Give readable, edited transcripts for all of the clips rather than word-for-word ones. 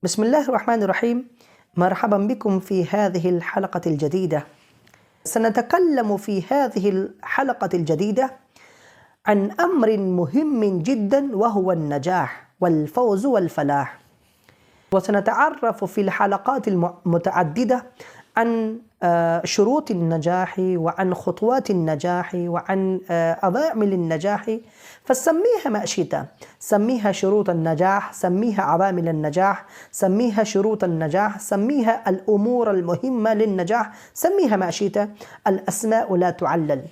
بسم الله الرحمن الرحيم. مرحبا بكم في هذه الحلقة الجديدة. سنتكلم في هذه الحلقة الجديدة عن أمر مهم جدا، وهو النجاح والفوز والفلاح. وسنتعرف في الحلقات المتعددة عن شروط النجاح وعن خطوات النجاح وعن عوامل النجاح. فسميها ما شئت، سميها شروط النجاح، سميها عوامل النجاح، سميها شروط النجاح، سميها الأمور المهمة للنجاح، سميها ما شئت، الأسماء لا تعلل.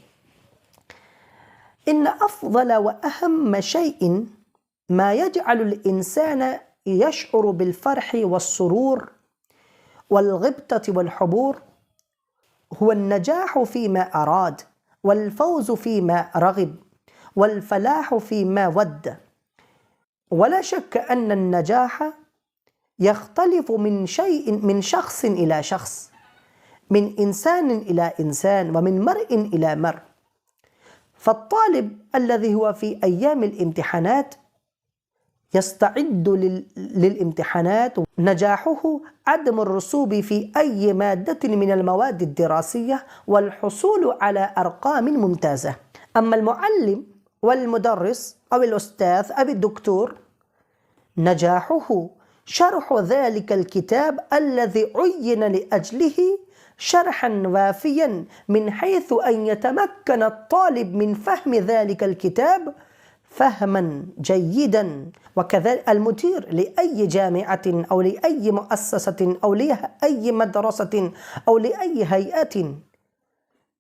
إن أفضل وأهم شيء ما يجعل الإنسان يشعر بالفرح والسرور والغبطة والحبور هو النجاح فيما أراد، والفوز فيما رغب، والفلاح فيما ود. ولا شك أن النجاح يختلف من شخص إلى شخص، من إنسان إلى إنسان، ومن مرء إلى مرء. فالطالب الذي هو في أيام الامتحانات يستعد للامتحانات، نجاحه عدم الرسوب في أي مادة من المواد الدراسية والحصول على أرقام ممتازة. أما المعلم والمدرس أو الأستاذ أو الدكتور، نجاحه شرح ذلك الكتاب الذي عين لأجله شرحا وافيا، من حيث أن يتمكن الطالب من فهم ذلك الكتاب فهما جيدا. وكذلك المدير لأي جامعة أو لأي مؤسسة أو لأي مدرسة أو لأي هيئة،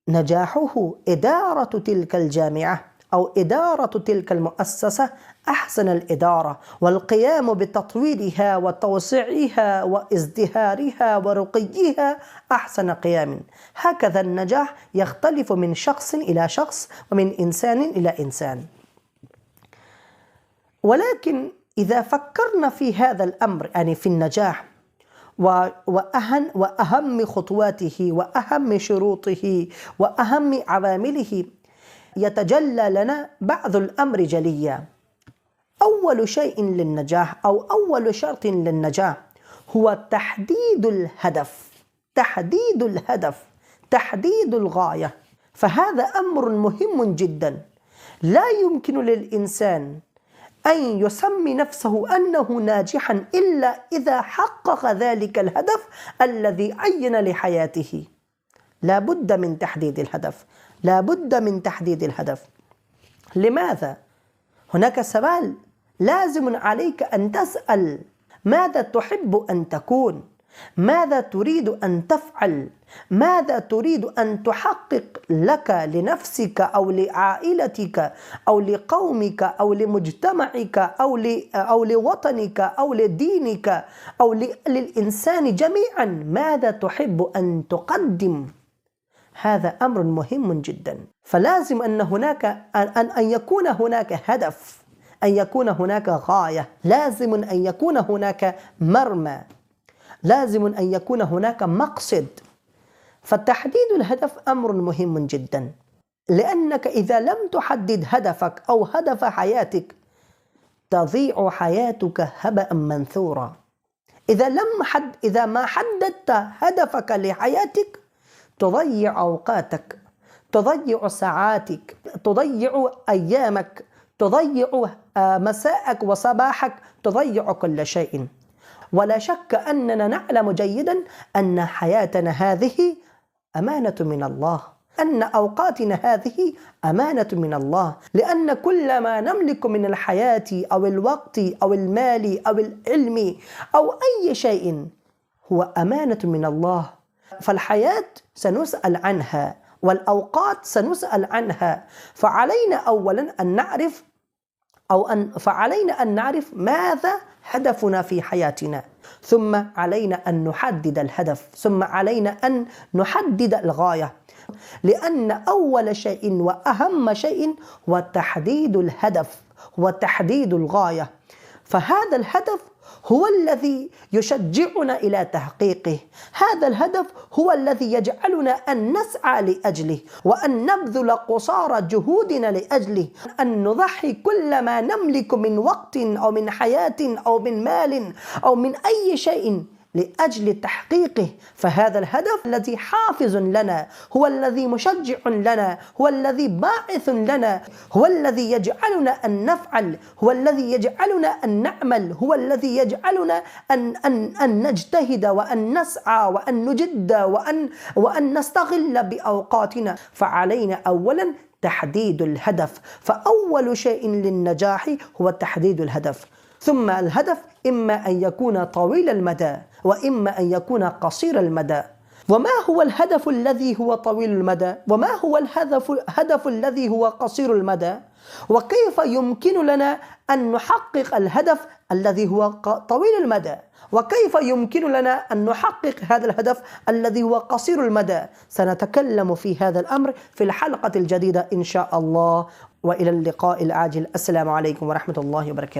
نجاحه إدارة تلك الجامعة أو إدارة تلك المؤسسة أحسن الإدارة، والقيام بتطويرها وتوسيعها وازدهارها ورقيها أحسن قيام. هكذا النجاح يختلف من شخص إلى شخص ومن إنسان إلى إنسان. ولكن إذا فكرنا في هذا الأمر، يعني في النجاح وأهم خطواته وأهم شروطه وأهم عوامله، يتجلى لنا بعض الأمر جليا. أول شيء للنجاح أو أول شرط للنجاح هو تحديد الهدف، تحديد الهدف، تحديد الغاية. فهذا أمر مهم جدا. لا يمكن للإنسان أن يسمي نفسه أنه ناجحا إلا إذا حقق ذلك الهدف الذي عين لحياته. لا بد من تحديد الهدف، لا بد من تحديد الهدف. لماذا؟ هناك سؤال لازم عليك أن تسأل: ماذا تحب أن تكون؟ ماذا تريد أن تفعل؟ ماذا تريد أن تحقق لك لنفسك أو لعائلتك أو لقومك أو لمجتمعك أو لوطنك أو لدينك أو للإنسان جميعا؟ ماذا تحب أن تقدم؟ هذا أمر مهم جدا. فلازم أن يكون هناك هدف، أن يكون هناك غاية، لازم أن يكون هناك مرمى، لازم أن يكون هناك مقصد. فتحديد الهدف أمر مهم جدا، لأنك إذا لم تحدد هدفك أو هدف حياتك تضيع حياتك هباء منثورا. إذا ما حددت هدفك لحياتك تضيع أوقاتك، تضيع ساعاتك، تضيع أيامك، تضيع مساءك وصباحك، تضيع كل شيء. ولا شك أننا نعلم جيدا أن حياتنا هذه أمانة من الله، أن أوقاتنا هذه أمانة من الله، لأن كل ما نملك من الحياة أو الوقت أو المال أو العلم أو أي شيء هو أمانة من الله. فالحياة سنسأل عنها، والأوقات سنسأل عنها. فعلينا أولا أن نعرف ماذا هدفنا في حياتنا، ثم علينا أن نحدد الهدف، ثم علينا أن نحدد الغاية. لأن أول شيء وأهم شيء هو تحديد الهدف، هو تحديد الغاية. فهذا الهدف هو الذي يشجعنا إلى تحقيقه. هذا الهدف هو الذي يجعلنا أن نسعى لأجله، وأن نبذل قصارى جهودنا لأجله، أن نضحي كل ما نملك من وقت أو من حياة أو من مال أو من أي شيء لأجل تحقيقه. فهذا الهدف الذي حافز لنا، هو الذي مشجع لنا، هو الذي باعث لنا، هو الذي يجعلنا أن نفعل، هو الذي يجعلنا أن نعمل، هو الذي يجعلنا أن نجتهد وأن نسعى وأن نجد وأن نستغل بأوقاتنا. فعلينا أولا تحديد الهدف. فأول شيء للنجاح هو تحديد الهدف. ثم الهدف إما أن يكون طويل المدى وإما أن يكون قصير المدى. وما هو الهدف الذي هو طويل المدى؟ وما هو الهدف الذي هو قصير المدى؟ وكيف يمكن لنا أن نحقق الهدف الذي هو طويل المدى؟ وكيف يمكن لنا أن نحقق هذا الهدف الذي هو قصير المدى؟ سنتكلم في هذا الأمر في الحلقة الجديدة إن شاء الله. وإلى اللقاء العاجل. السلام عليكم ورحمة الله وبركاته.